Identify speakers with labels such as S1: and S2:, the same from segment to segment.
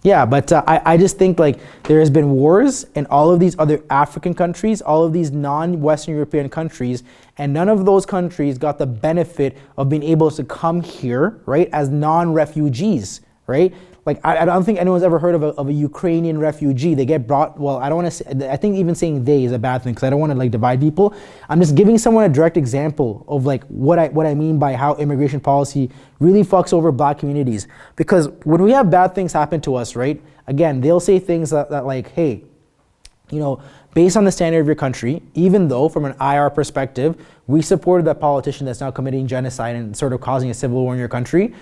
S1: Yeah, but I just think like there has been wars in all of these other African countries, all of these non-Western European countries, and none of those countries got the benefit of being able to come here, right, as non-refugees, right? Like I don't think anyone's ever heard of a Ukrainian refugee. They get brought. Well, I don't want to say. I think even saying they is a bad thing because I don't want to like divide people. I'm just giving someone a direct example of like what I mean by how immigration policy really fucks over black communities. Because when we have bad things happen to us, right? Again, they'll say things that like, hey, you know, based on the standard of your country, even though from an IR perspective, we supported that politician that's now committing genocide and sort of causing a civil war in your country,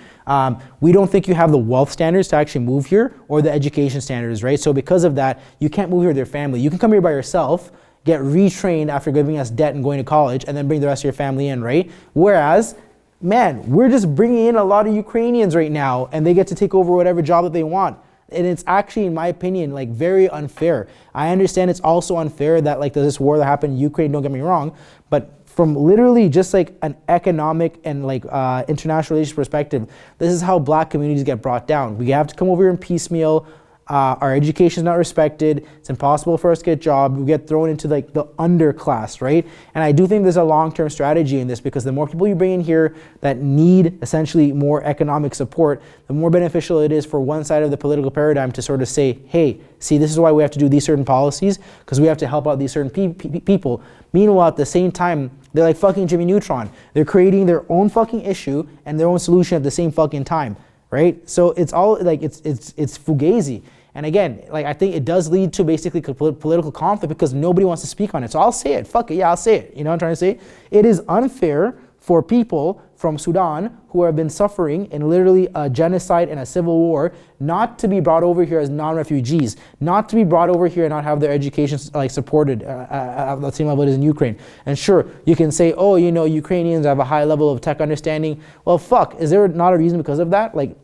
S1: we don't think you have the wealth standards to actually move here or the education standards, right? So because of that, you can't move here with your family. You can come here by yourself, get retrained after giving us debt and going to college, and then bring the rest of your family in, right? Whereas, man, we're just bringing in a lot of Ukrainians right now, and they get to take over whatever job that they want. And it's actually, in my opinion, like very unfair. I understand it's also unfair that like there's this war that happened in Ukraine, don't get me wrong, but from literally just like an economic and like international relations perspective, this is how black communities get brought down. We have to come over here in piecemeal. Our education is not respected. It's impossible for us to get a job. We get thrown into like the underclass, right? And I do think there's a long-term strategy in this because the more people you bring in here that need essentially more economic support, the more beneficial it is for one side of the political paradigm to sort of say, hey, see, this is why we have to do these certain policies because we have to help out these certain people. Meanwhile, at the same time, they're like fucking Jimmy Neutron. They're creating their own fucking issue and their own solution at the same fucking time, right? So it's all like, it's fugazi. And again, like I think it does lead to basically political conflict because nobody wants to speak on it. So I'll say it. Fuck it. Yeah, I'll say it. You know what I'm trying to say? It is unfair for people from Sudan who have been suffering in literally a genocide and a civil war not to be brought over here as non-refugees, not to be brought over here and not have their education like supported at the same level it is in Ukraine. And sure, you can say, oh, you know, Ukrainians have a high level of tech understanding. Well, fuck, is there not a reason because of that? Like,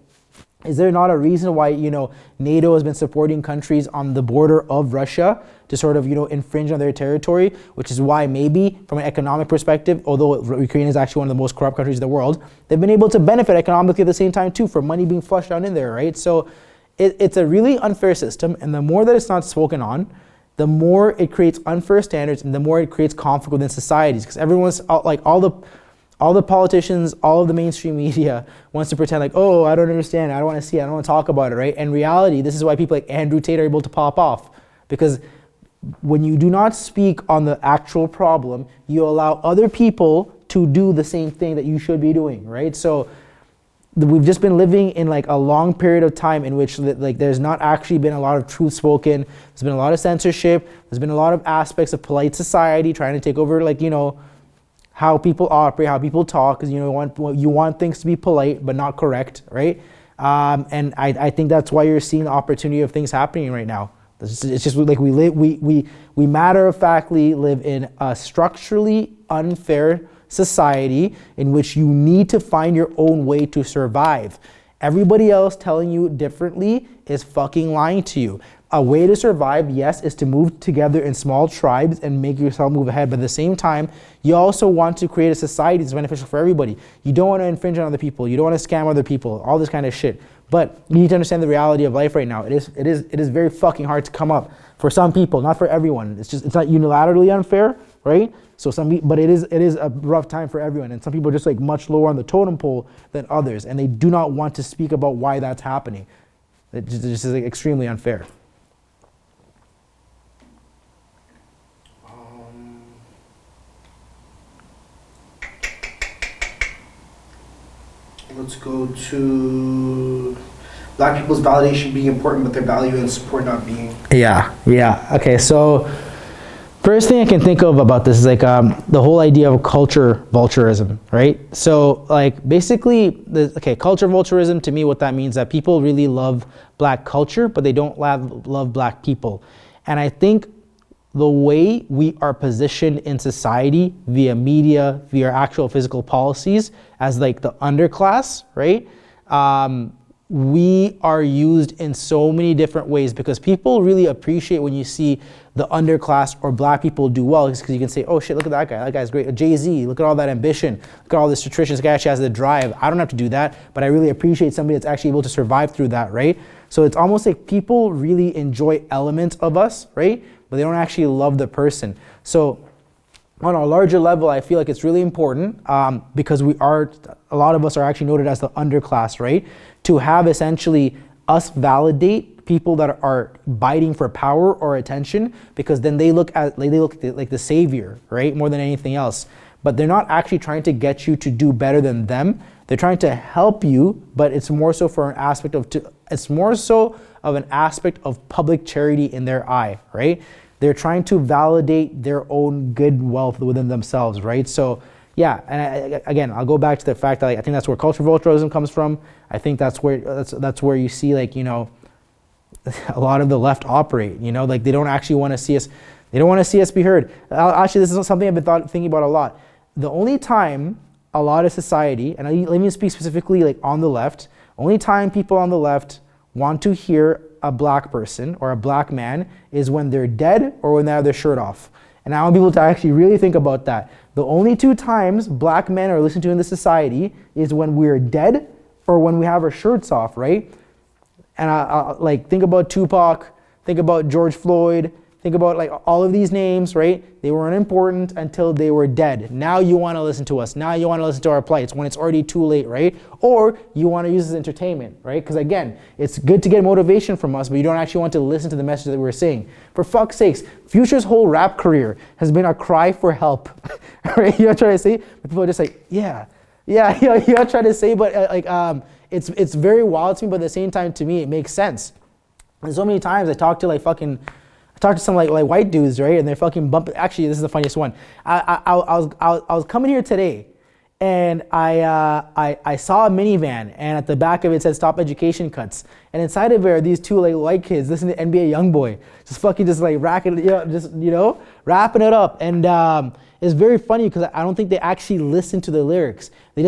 S1: is there not a reason why, you know, NATO has been supporting countries on the border of Russia to sort of, you know, infringe on their territory, which is why maybe from an economic perspective, although Ukraine is actually one of the most corrupt countries in the world, they've been able to benefit economically at the same time too, for money being flushed down in there, right? So it's a really unfair system, and the more that it's not spoken on, the more it creates unfair standards and the more it creates conflict within societies, because everyone's like all the politicians, all of the mainstream media wants to pretend like, oh, I don't understand, I don't want to see it, I don't want to talk about it, right? In reality, this is why people like Andrew Tate are able to pop off. Because when you do not speak on the actual problem, you allow other people to do the same thing that you should be doing, right? So we've just been living in like a long period of time in which like there's not actually been a lot of truth spoken. There's been a lot of censorship. There's been a lot of aspects of polite society trying to take over, like, you know, how people operate, how people talk, because you want things to be polite but not correct, right? And I think that's why you're seeing the opportunity of things happening right now. It's just like we matter-of-factly live in a structurally unfair society in which you need to find your own way to survive. Everybody else telling you differently is fucking lying to you. A way to survive, yes, is to move together in small tribes and make yourself move ahead. But at the same time, you also want to create a society that's beneficial for everybody. You don't want to infringe on other people. You don't want to scam other people, all this kind of shit. But you need to understand the reality of life right now. It is very fucking hard to come up for some people, not for everyone. It's not unilaterally unfair, right? So but it is a rough time for everyone. And some people are just like much lower on the totem pole than others. And they do not want to speak about why that's happening. It just is like extremely unfair.
S2: Let's go to Black people's validation being important, but their value and support not being.
S1: Yeah. Okay, so first thing I can think of about this is like the whole idea of culture vulturism, right? So like basically, culture vulturism to me, what that means is that people really love Black culture, but they don't love Black people. And I think the way we are positioned in society via media, via actual physical policies as like the underclass, right? we are used in so many different ways because people really appreciate when you see the underclass or black people do well, because you can say, oh shit, look at that guy. That guy's great. Jay-Z, look at all that ambition. Look at all this nutrition. This guy actually has the drive. I don't have to do that, but I really appreciate somebody that's actually able to survive through that, right? So it's almost like people really enjoy elements of us, right? But they don't actually love the person. So on a larger level, I feel like it's really important because a lot of us are actually noted as the underclass, right? To have essentially us validate people that are biting for power or attention, because then they look like the savior, right? More than anything else. But they're not actually trying to get you to do better than them. They're trying to help you, but it's more so for an aspect of, it's more so of an aspect of public charity in their eye, right? They're trying to validate their own good wealth within themselves, right? So yeah, and again, I'll go back to the fact that I think that's where cultural vulturism comes from. I think that's where you see, like, you know, a lot of the left operate, you know, like they don't actually want to see us, they don't want to see us be heard. Actually, this is something I've been thinking about a lot. The only time a lot of society, and let me speak specifically like on the left, only time people on the left want to hear a black person or a black man is when they're dead or when they have their shirt off. And I want people to actually really think about that. The only two times black men are listened to in this society is when we're dead or when we have our shirts off, right? And like, think about Tupac, think about George Floyd, think about like all of these names, right? They were unimportant until they were dead. Now you want to listen to us. Now you want to listen to our plights when it's already too late, right? Or you want to use this as entertainment, right? Because again, it's good to get motivation from us, but you don't actually want to listen to the message that we're saying. For fuck's sakes, Future's whole rap career has been a cry for help, right? You know what I'm trying to say? But people are just like, yeah, you know what I'm trying to say, but it's very wild to me, but at the same time, to me, it makes sense. And so many times I talk to some like white dudes, right? And they're fucking bumping. Actually, this is the funniest one. I was coming here today, and I saw a minivan, and at the back of it said "Stop Education Cuts." And inside of it are these two like white kids listening to NBA YoungBoy, just like racking, rapping it up. And it's very funny because I don't think they actually listen to the lyrics. They